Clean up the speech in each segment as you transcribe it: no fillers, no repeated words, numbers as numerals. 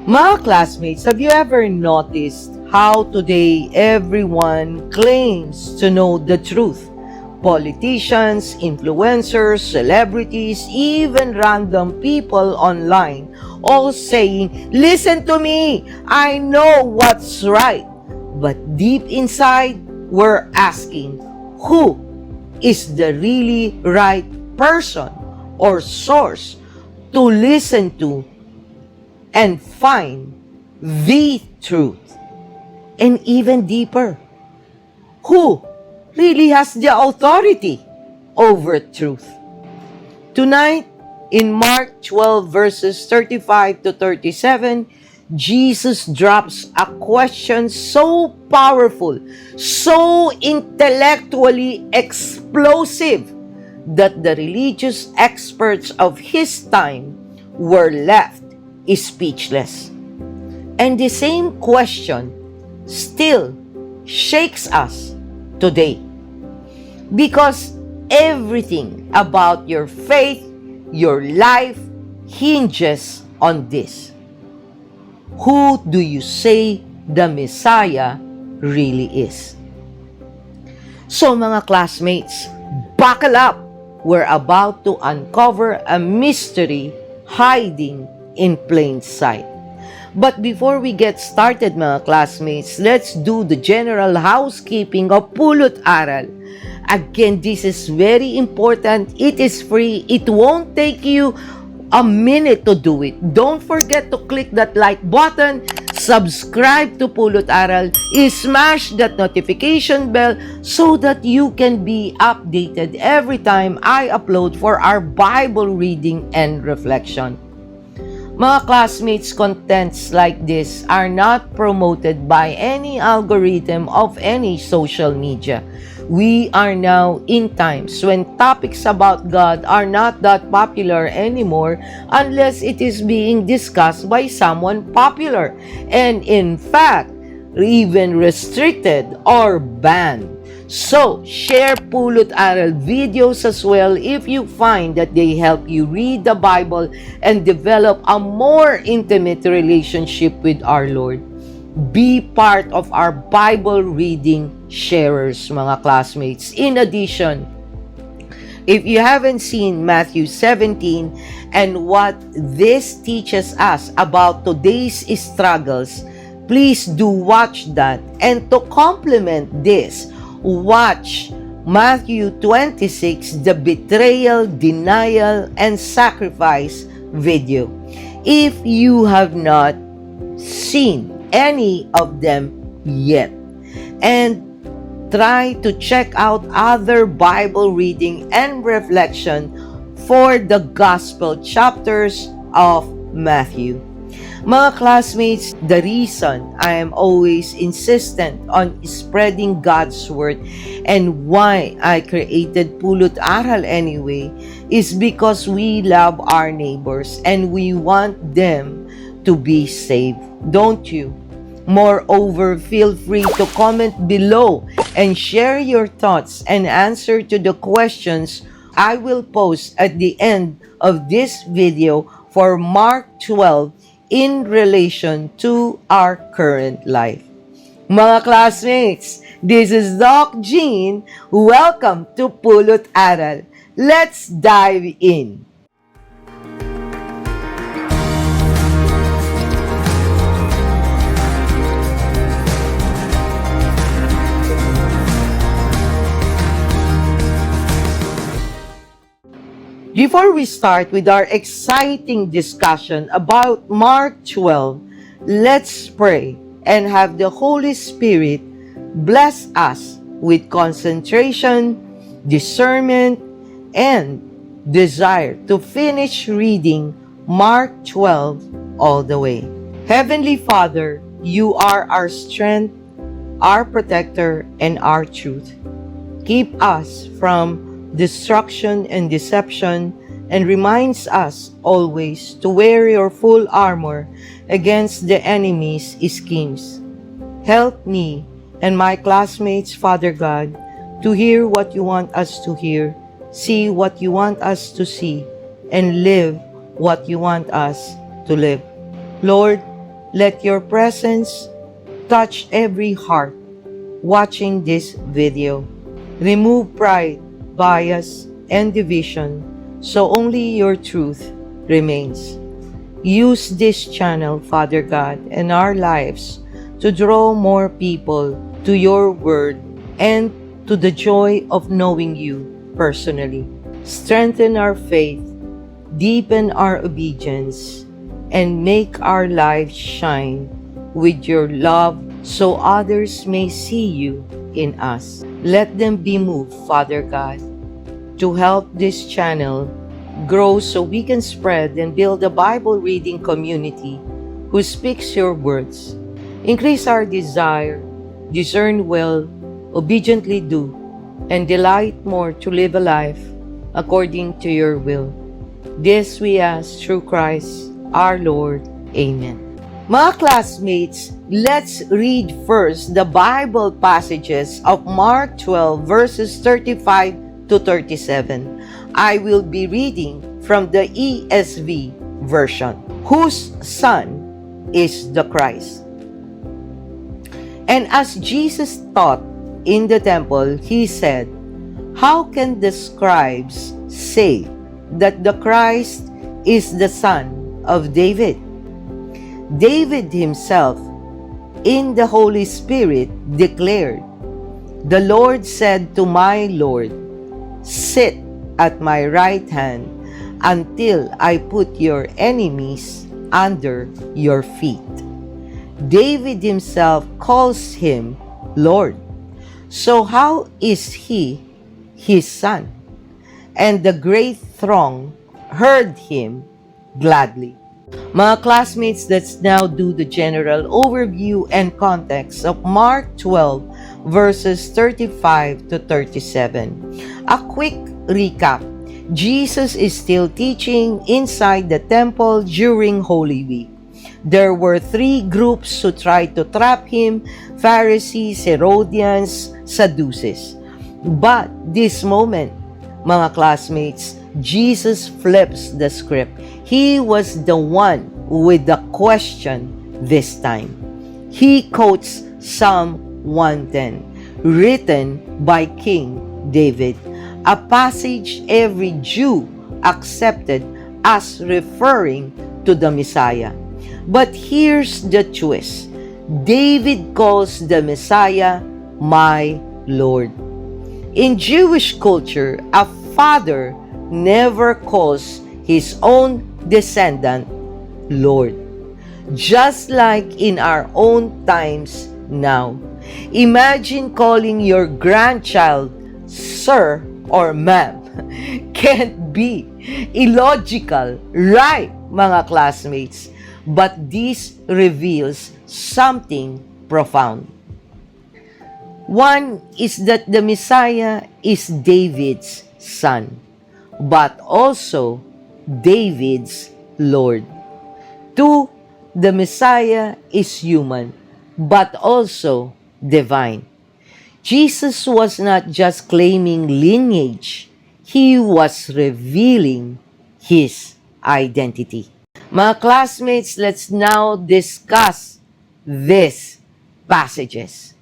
Mga classmates, have you ever noticed how today everyone claims to know the truth? Politicians, influencers, celebrities, even random people online, all saying, "Listen to me, I know what's right." But deep inside, we're asking, who is the really right person or source to listen to and find the truth? And even deeper, who really has the authority over truth? Tonight, in Mark 12 verses 35 to 37, Jesus drops a question so powerful, so intellectually explosive, that the religious experts of his time were left speechless. And the same question still shakes us today. Because everything about your faith, your life, hinges on this. Who do you say the Messiah really is? So mga classmates, buckle up. We're about to uncover a mystery hiding in plain sight. But before we get started mga classmates, let's do the general housekeeping of Pulot Aral. Again, this is very important. It is free. It won't take you a minute to do it. Don't forget to click that like button, subscribe to Pulot Aral, smash that notification bell so that you can be updated every time I upload for our Bible reading and reflection. Mga classmates, contents like this are not promoted by any algorithm of any social media. We are now in times when topics about God are not that popular anymore unless it is being discussed by someone popular, and in fact, even restricted or banned. So, share Pulot Aral videos as well if you find that they help you read the Bible and develop a more intimate relationship with our Lord. Be part of our Bible reading sharers, mga classmates. In addition, if you haven't seen Matthew 17 and what this teaches us about today's struggles, please do watch that. And to complement this, watch Matthew 26, the betrayal, denial, and sacrifice video. If you have not seen any of them yet. And try to check out other Bible reading and reflection for the Gospel chapters of Matthew. Mga classmates, the reason I am always insistent on spreading God's Word and why I created Pulot Aral anyway is because we love our neighbors and we want them to be saved. Don't you? Moreover, feel free to comment below and share your thoughts and answer to the questions I will post at the end of this video for Mark 12 in relation to our current life. Mga classmates, this is Doc Jean. Welcome to Pulot Aral. Let's dive in. Before we start with our exciting discussion about Mark 12, let's pray and have the Holy Spirit bless us with concentration, discernment, and desire to finish reading Mark 12 all the way. Heavenly Father, you are our strength, our protector, and our truth. Keep us from destruction and deception, and reminds us always to wear your full armor against the enemy's schemes. Help me and my classmates, Father God, to hear what you want us to hear, see what you want us to see, and live what you want us to live. Lord, Let your presence touch every heart watching this video. Remove pride, bias, and division so only your truth remains. Use this channel, Father God, and our lives to draw more people to your word and to the joy of knowing you personally. Strengthen our faith, deepen our obedience, and make our lives shine with your love so others may see you in us. Let them be moved, Father God, to help this channel grow so we can spread and build a Bible reading community who speaks your words. Increase our desire, discern well, obediently do, and delight more to live a life according to your will. This we ask through Christ our Lord. Amen. Mga classmates, let's read first the Bible passages of Mark 12 verses 35 to 37. I will be reading from the ESV version. Whose son is the Christ? And as Jesus taught in the temple, he said, "How can the scribes say that the Christ is the son of David? David himself, in the Holy Spirit, declared, 'The Lord said to my Lord, sit at my right hand until I put your enemies under your feet.' David himself calls him Lord. So how is he his son?" And the great throng heard him gladly. Mga classmates, let's now do the general overview and context of Mark 12 verses 35 to 37. A quick recap. Jesus is still teaching inside the temple during Holy Week. There were three groups who tried to trap him: Pharisees, Herodians, Sadducees. But this moment, mga classmates, Jesus flips the script. He was the one with the question this time. He quotes Psalm 110, written by King David, a passage every Jew accepted as referring to the Messiah. But here's the twist. David calls the Messiah my Lord. In Jewish culture, a father never calls his own descendant Lord. Just like in our own times now. Imagine calling your grandchild sir or ma'am. Can't be. Illogical, right, mga classmates? But this reveals something profound. One is that the Messiah is David's son, but also David's Lord. Two, the Messiah is human, but also divine. Jesus was not just claiming lineage, he was revealing his identity. Mga classmates, let's now discuss these passages.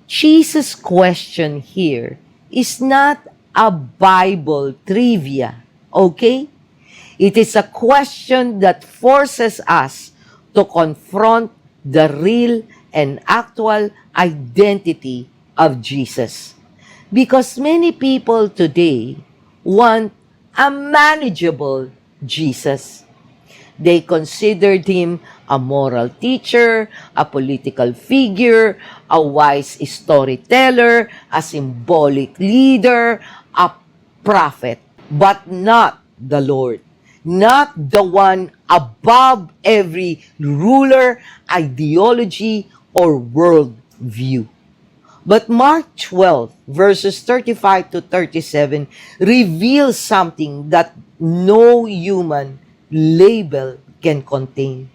Jesus' question here is not a Bible trivia, okay? It is a question that forces us to confront the real and actual identity of Jesus. Because many people today want a manageable Jesus. They considered him a moral teacher, a political figure, a wise storyteller, a symbolic leader, a prophet, but not the Lord. Not the one above every ruler, ideology, or worldview. But Mark 12, verses 35 to 37, reveals something that no human label can contain.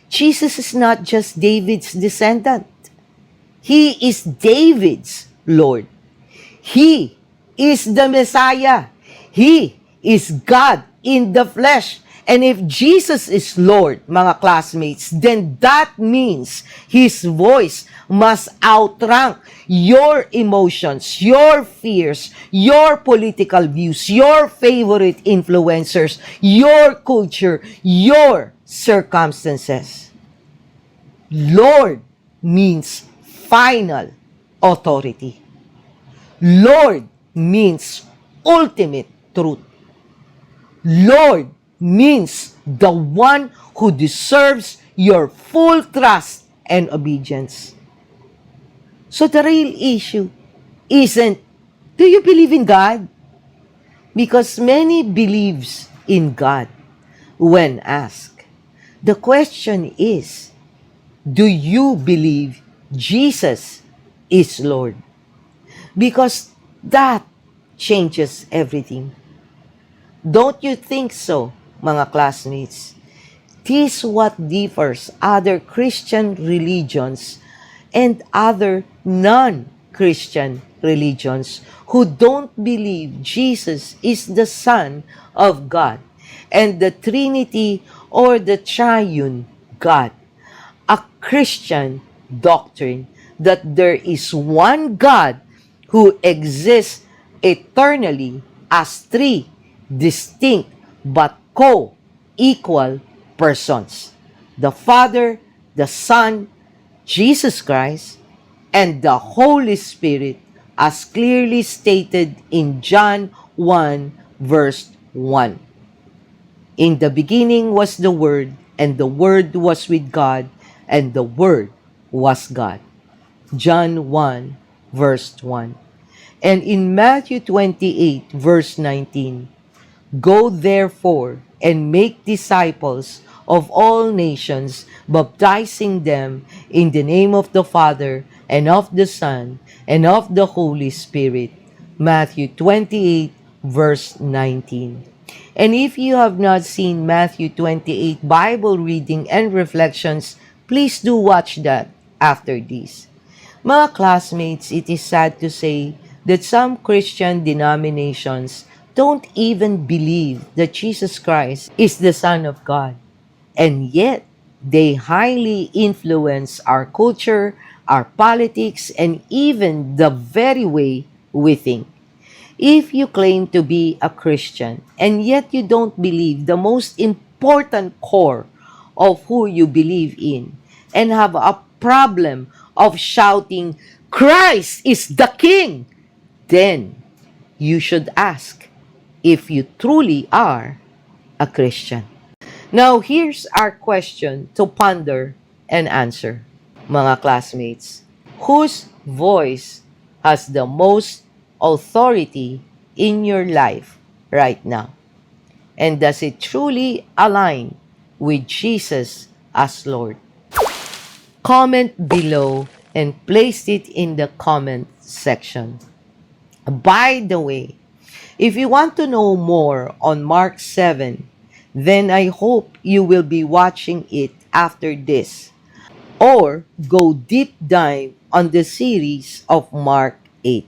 Jesus is not just David's descendant. He is David's Lord. He is the Messiah. He is God in the flesh. And if Jesus is Lord, mga classmates, then that means His voice must outrank your emotions, your fears, your political views, your favorite influencers, your culture, your circumstances. Lord means final authority. Lord means ultimate truth. Lord means the one who deserves your full trust and obedience. So the real issue isn't, do you believe in God? Because many believes in God when asked. The question is, do you believe Jesus is Lord? Because that changes everything. Don't you think so, mga classmates? This what differs other Christian religions and other non-Christian religions who don't believe Jesus is the Son of God and the Trinity or the Triune God. A Christian doctrine that there is one God who exists eternally as three distinct but co-equal persons. The Father, the Son, Jesus Christ, and the Holy Spirit as clearly stated in John 1 verse 1. In the beginning was the Word, and the Word was with God, and the Word was God. John 1 verse 1. And in Matthew 28 verse 19, go therefore and make disciples of all nations, baptizing them in the name of the Father and of the Son and of the Holy Spirit. Matthew 28 verse 19. And if you have not seen Matthew 28 Bible reading and reflections, please do watch that after this. Mga classmates, it is sad to say that some Christian denominations don't even believe that Jesus Christ is the Son of God. And yet, they highly influence our culture, our politics, and even the very way we think. If you claim to be a Christian and yet you don't believe the most important core of who you believe in and have a problem of shouting, Christ is the King, then you should ask if you truly are a Christian. Now, here's our question to ponder and answer, mga classmates. Whose voice has the most authority in your life right now? And does it truly align with Jesus as Lord? Comment below and place it in the comment section. By the way, if you want to know more on Mark 7, then I hope you will be watching it after this, or go deep dive on the series of Mark 8.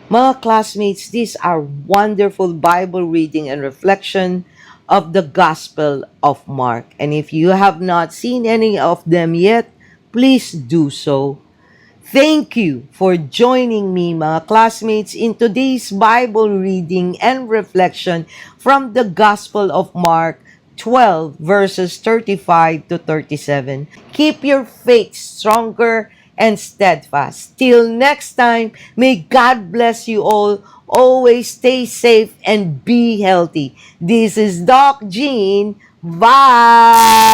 Mga classmates, these are wonderful Bible reading and reflection of the Gospel of Mark. And if you have not seen any of them yet, please do so. Thank you for joining me, mga classmates, in today's Bible reading and reflection from the Gospel of Mark 12 verses 35 to 37. Keep your faith stronger and steadfast. Till next time, may God bless you all. Always stay safe and be healthy. This is Doc Jean. Bye!